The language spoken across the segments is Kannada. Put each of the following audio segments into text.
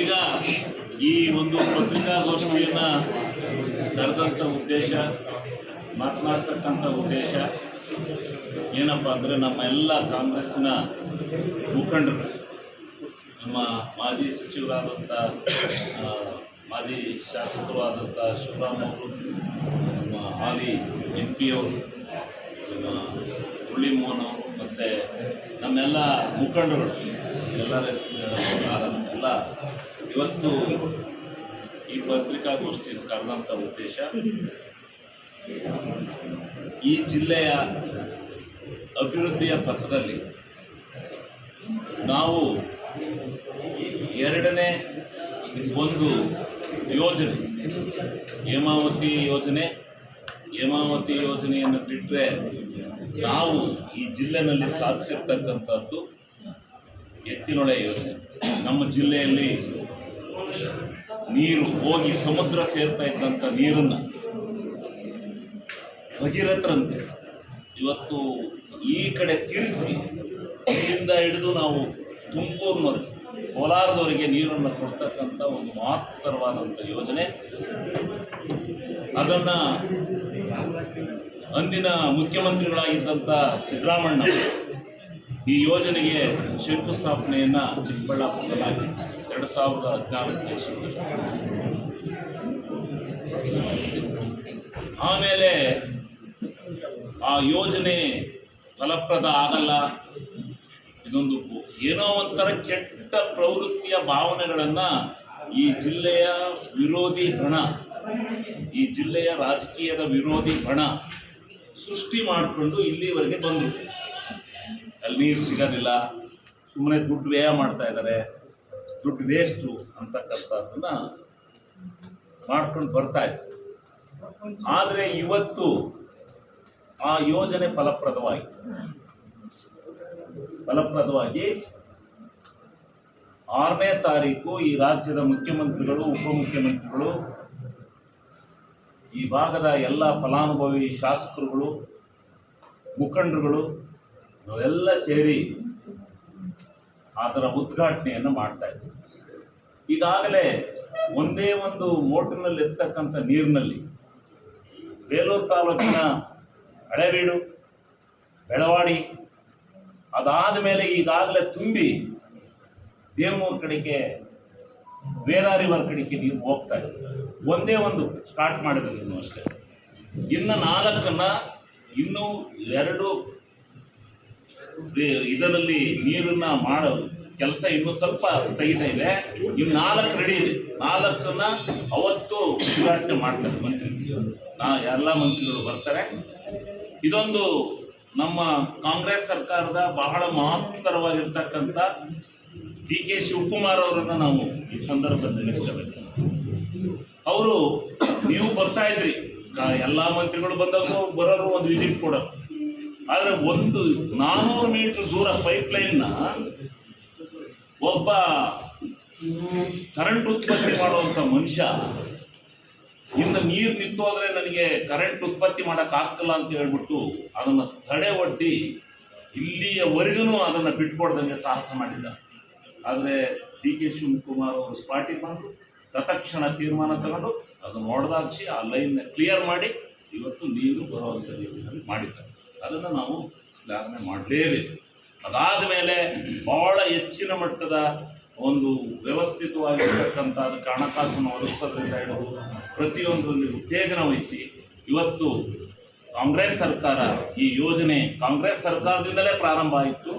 ಈಗ ಈ ಒಂದು ಪತ್ರಿಕಾಗೋಷ್ಠಿಯನ್ನು ಕರೆದಂಥ ಉದ್ದೇಶ, ಮಾತನಾಡ್ತಕ್ಕಂಥ ಉದ್ದೇಶ ಏನಪ್ಪ ಅಂದರೆ ನಮ್ಮ ಎಲ್ಲ ಕಾಂಗ್ರೆಸ್ಸಿನ ಮುಖಂಡರು, ನಮ್ಮ ಮಾಜಿ ಸಚಿವರಾದಂಥ ಮಾಜಿ ಶಾಸಕರು ಆದಂಥ ಶಿವರಾಮ್ ಅವರು, ನಮ್ಮ ಹಾಲಿ MP ಅವರು, ನಮ್ಮ ಮುರಳಿ ಮೋಹನ್ ಅವರು, ಮತ್ತು ನಮ್ಮೆಲ್ಲ ಮುಖಂಡರು ಎಲ್ಲ ಇವತ್ತು ಈ ಪತ್ರಿಕಾಗೋಷ್ಠಿ ಕರೆದಂಥ ಉದ್ದೇಶ ಈ ಜಿಲ್ಲೆಯ ಅಭಿವೃದ್ಧಿಯ ಪಥದಲ್ಲಿ ನಾವು ಎರಡನೇ ಒಂದು ಯೋಜನೆ ಹೇಮಾವತಿ ಯೋಜನೆಯನ್ನು ಬಿಟ್ಟರೆ ನಾವು ಈ ಜಿಲ್ಲೆಯಲ್ಲಿ ಸಾಧಿಸಿರ್ತಕ್ಕಂಥದ್ದು ಎತ್ತಿನೊಳೆ ಯೋಜನೆ. ನಮ್ಮ ಜಿಲ್ಲೆಯಲ್ಲಿ ನೀರು ಹೋಗಿ ಸಮುದ್ರ ಸೇರ್ತಾ ಇದ್ದಂಥ ನೀರನ್ನು ಭಗೀರಥರಂತೆ ಇವತ್ತು ಈ ಕಡೆ ತಿರುಗಿಸಿ ಇಲ್ಲಿಂದ ಹಿಡಿದು ನಾವು ತುಮಕೂರಿನವರೆಗೆ, ಕೋಲಾರದವರೆಗೆ ನೀರನ್ನು ಕೊಡ್ತಕ್ಕಂಥ ಒಂದು ಮಹತ್ತರವಾದಂಥ ಯೋಜನೆ. ಅದನ್ನು ಅಂದಿನ ಮುಖ್ಯಮಂತ್ರಿಗಳಾಗಿದ್ದಂಥ ಸಿದ್ದರಾಮಣ್ಣ ಈ ಯೋಜನೆಗೆ ಶಂಕುಸ್ಥಾಪನೆಯನ್ನು ಚಿಕ್ಕಬಳ್ಳಾಪುರದಲ್ಲಿ 2014 ಆಮೇಲೆ ಆ ಯೋಜನೆ ಫಲಪ್ರದ ಆಗಲ್ಲ, ಇದೊಂದು ಏನೋ ಒಂಥರ ಕೆಟ್ಟ ಪ್ರವೃತ್ತಿಯ ಭಾವನೆಗಳನ್ನು ಈ ಜಿಲ್ಲೆಯ ವಿರೋಧಿ ಬಣ, ಈ ಜಿಲ್ಲೆಯ ರಾಜಕೀಯದ ವಿರೋಧಿ ಬಣ ಸೃಷ್ಟಿ ಮಾಡಿಕೊಂಡು ಇಲ್ಲಿವರೆಗೆ ಬಂದರು. ಅಲ್ಲಿ ನೀರು ಸಿಗೋದಿಲ್ಲ, ಸುಮ್ಮನೆ ದುಡ್ಡು ವ್ಯಯ ಮಾಡ್ತಾ ಇದ್ದಾರೆ, ದುಡ್ಡು ವೇಸ್ಟು ಅಂತಕ್ಕಂಥದ್ದನ್ನು ಮಾಡ್ಕೊಂಡು ಬರ್ತಾ ಇತ್ತು. ಆದರೆ ಇವತ್ತು ಆ ಯೋಜನೆ ಫಲಪ್ರದವಾಗಿ 6ನೇ ತಾರೀಕು ಈ ರಾಜ್ಯದ ಮುಖ್ಯಮಂತ್ರಿಗಳು, ಉಪಮುಖ್ಯಮಂತ್ರಿಗಳು, ಈ ಭಾಗದ ಎಲ್ಲ ಫಲಾನುಭವಿ ಶಾಸಕರುಗಳು, ಮುಖಂಡರುಗಳು ನಾವೆಲ್ಲ ಸೇರಿ ಅದರ ಉದ್ಘಾಟನೆಯನ್ನು ಮಾಡ್ತಾ ಇದ್ದೀವಿ. ಈಗಾಗಲೇ ಒಂದೇ ಒಂದು ಮೋಟರ್ನಲ್ಲಿ ಎತ್ತಕ್ಕಂಥ ನೀರಿನಲ್ಲಿ ಬೇಲೂರು ತಾಲೂಕಿನ ಹಳೇಬೀಡು, ಬೆಳವಾಡಿ, ಅದಾದ ಮೇಲೆ ಈಗಾಗಲೇ ತುಂಬಿ ದೇವನೂರು ಕಡೆಗೆ, ಬೇಲಾರಿವರ ಕಡೆಗೆ ನೀರು ಹೋಗ್ತಾ ಇದೆ. ಒಂದೇ ಒಂದು ಸ್ಟಾರ್ಟ್ ಮಾಡಿದ್ರು ಇನ್ನು ಅಷ್ಟೇ. ಇನ್ನು 4 ಇನ್ನೂ 2 ಇದರಲ್ಲಿ ನೀರನ್ನ ಮಾಡೋ ಕೆಲಸ ಇನ್ನೂ ಸ್ವಲ್ಪ ಸ್ಥಗಿತ ಇದೆ. ಇನ್ನು 4 ರೆಡಿ ಇದೆ. 4 ಅವತ್ತು ಉದ್ಘಾಟನೆ ಮಾಡ್ತಾರೆ ಮಂತ್ರಿಗಳು. ಎಲ್ಲ ಮಂತ್ರಿಗಳು ಬರ್ತಾರೆ. ಇದೊಂದು ನಮ್ಮ ಕಾಂಗ್ರೆಸ್ ಸರ್ಕಾರದ ಬಹಳ ಮಹತ್ತರವಾಗಿರ್ತಕ್ಕಂಥ DK ಶಿವಕುಮಾರ್ ಅವರನ್ನು ನಾವು ಈ ಸಂದರ್ಭದಲ್ಲಿ ನೆನೆಸ್ಕೋಬೇಕು. ಅವರು ನೀವು ಬರ್ತಾ ಇದ್ರಿ, ಎಲ್ಲ ಮಂತ್ರಿಗಳು ಬಂದವರು ಬರೋರು ಒಂದು ವಿಸಿಟ್ ಕೊಡೋರು. ಆದರೆ ಒಂದು 400 ಮೀಟರ್ ದೂರ ಪೈಪ್ಲೈನ್ನ ಒಬ್ಬ ಕರೆಂಟ್ ಉತ್ಪತ್ತಿ ಮಾಡುವಂಥ ಮನುಷ್ಯ ಇನ್ನು ನೀರು ನಿಂತೋದ್ರೆ ನನಗೆ ಕರೆಂಟ್ ಉತ್ಪತ್ತಿ ಮಾಡೋಕ್ಕಾಗ್ತಿಲ್ಲ ಅಂತ ಹೇಳ್ಬಿಟ್ಟು ಅದನ್ನು ತಡೆ ಒಡ್ಡಿ ಇಲ್ಲಿಯವರೆಗೂ ಅದನ್ನು ಬಿಟ್ಕೊಡ್ದಂಗೆ ಸಾಹಸ ಮಾಡಿದ್ದಾರೆ. ಆದರೆ DK ಶಿವಕುಮಾರ್ ಅವರು ಸ್ಪಾಟಿಗೆ ಬಂದು ತತ್ಕ್ಷಣ ತೀರ್ಮಾನ ತಗೊಂಡು ಅದನ್ನು ಹೊಡೆದಾಕ್ಷಿ ಆ ಲೈನ್ನ ಕ್ಲಿಯರ್ ಮಾಡಿ ಇವತ್ತು ನೀರು ಬರುವಂಥ ರೀತಿಯಲ್ಲಿ ಮಾಡಿದ್ದಾರೆ. ಅದನ್ನು ನಾವು ಶ್ಲಾಘನೆ ಮಾಡಲೇಬೇಕು. ಅದಾದ ಮೇಲೆ ಬಹಳ ಹೆಚ್ಚಿನ ಮಟ್ಟದ ಒಂದು ವ್ಯವಸ್ಥಿತವಾಗಿರ್ತಕ್ಕಂಥ ಅದಕ್ಕೆ ಹಣಕಾಸನ್ನು ಒದಗಿಸೋದ್ರಿಂದ ಹಿಡಿದು ಪ್ರತಿಯೊಂದರಲ್ಲಿ ಉತ್ತೇಜನ ವಹಿಸಿ ಇವತ್ತು ಕಾಂಗ್ರೆಸ್ ಸರ್ಕಾರ ಈ ಯೋಜನೆ ಕಾಂಗ್ರೆಸ್ ಸರ್ಕಾರದಿಂದಲೇ ಪ್ರಾರಂಭ ಆಯಿತು.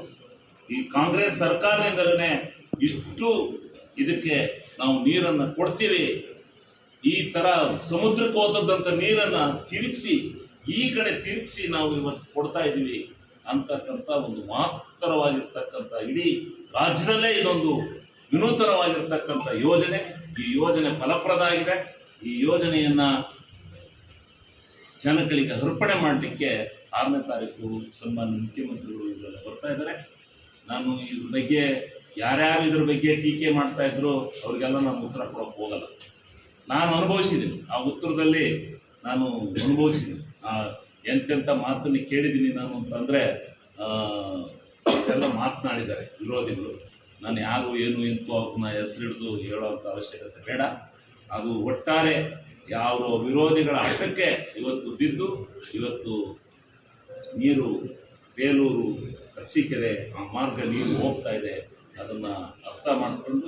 ಈ ಕಾಂಗ್ರೆಸ್ ಸರ್ಕಾರದಿಂದಲೇ ಇಷ್ಟು ಇದಕ್ಕೆ ನಾವು ನೀರನ್ನು ಕೊಡ್ತೀವಿ. ಈ ಥರ ಸಮುದ್ರಕ್ಕೆ ಹೋದಂಥ ನೀರನ್ನು ತಿರುಗಿಸಿ ಈ ಕಡೆ ತಿರುಗಿಸಿ ನಾವು ಇವತ್ತು ಕೊಡ್ತಾ ಇದ್ದೀವಿ ಅಂತಕ್ಕಂಥ ಒಂದು ಮಹತ್ತರವಾಗಿರ್ತಕ್ಕಂಥ ಇಡೀ ರಾಜ್ಯದಲ್ಲೇ ಇದೊಂದು ವಿನೂತನವಾಗಿರ್ತಕ್ಕಂಥ ಯೋಜನೆ. ಈ ಯೋಜನೆ ಫಲಪ್ರದ ಆಗಿದೆ. ಈ ಯೋಜನೆಯನ್ನು ಜನಗಳಿಗೆ ಅರ್ಪಣೆ ಮಾಡಲಿಕ್ಕೆ 6ನೇ ತಾರೀಕು ಸನ್ಮಾನ್ಯ ಮುಖ್ಯಮಂತ್ರಿಗಳು ಇದರಲ್ಲಿ ಬರ್ತಾ ಇದ್ದಾರೆ. ನಾನು ಇದ್ರ ಬಗ್ಗೆ ಯಾರ್ಯಾರು ಇದ್ರ ಬಗ್ಗೆ ಟೀಕೆ ಮಾಡ್ತಾ ಇದ್ರು ಅವ್ರಿಗೆಲ್ಲ ನಾನು ಉತ್ತರ ಕೊಡೋಕ್ಕೆ ಹೋಗಲ್ಲ. ನಾನು ಅನುಭವಿಸಿದ್ದೀನಿ, ಆ ಉತ್ತರದಲ್ಲಿ ನಾನು ಅನುಭವಿಸಿದ್ದೀನಿ. ಎಂತೆಂಥ ಮಾತನ್ನು ಕೇಳಿದ್ದೀನಿ ನಾನು ಅಂತಂದರೆ ಎಲ್ಲ ಮಾತನಾಡಿದ್ದಾರೆ ವಿರೋಧಿಗಳು. ನಾನು ಯಾರು ಏನು ಇಂತು ಅವ್ರನ್ನ ಹೆಸರಿಡಿದು ಹೇಳೋವಂಥ ಅವಶ್ಯಕತೆ ಬೇಡ. ಅದು ಒಟ್ಟಾರೆ ಯಾವ ವಿರೋಧಿಗಳ ಹಠಕ್ಕೆ ಇವತ್ತು ಬಿದ್ದು ಇವತ್ತು ನೀರು ಬೇಲೂರು ಅರಸೀಕೆರೆ ಆ ಮಾರ್ಗ ನೀರು ಹೋಗ್ತಾ ಇದೆ. ಅದನ್ನು ಅರ್ಥ ಮಾಡಿಕೊಂಡು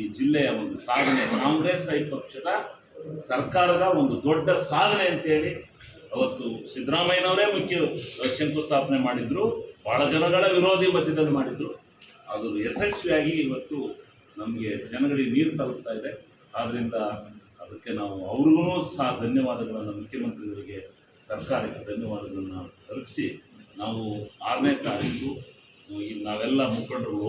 ಈ ಜಿಲ್ಲೆಯ ಒಂದು ಸಾಧನೆ ಕಾಂಗ್ರೆಸ್ ಪಕ್ಷದ ಸರ್ಕಾರದ ಒಂದು ದೊಡ್ಡ ಸಾಧನೆ ಅಂತೇಳಿ ಅವತ್ತು ಸಿದ್ದರಾಮಯ್ಯನವರೇ ಮುಖ್ಯ ಶಂಕುಸ್ಥಾಪನೆ ಮಾಡಿದ್ರು, ಭಾಳ ಜನಗಳ ವಿರೋಧಿ ಮಧ್ಯದಲ್ಲಿ ಮಾಡಿದ್ರು. ಅದು ಯಶಸ್ವಿಯಾಗಿ ಇವತ್ತು ನಮಗೆ ಜನಗಳಿಗೆ ನೀರು ತಲುಪ್ತಾ ಇದೆ. ಆದ್ದರಿಂದ ಅದಕ್ಕೆ ನಾವು ಅವ್ರಿಗೂ ಸಹ ಧನ್ಯವಾದಗಳನ್ನು, ಮುಖ್ಯಮಂತ್ರಿಗಳಿಗೆ ಸರ್ಕಾರಕ್ಕೆ ಧನ್ಯವಾದಗಳನ್ನು ತಲುಪಿಸಿ ನಾವು 6ನೇ ತಾರೀಕು ನಾವೆಲ್ಲ ಮುಖಂಡರು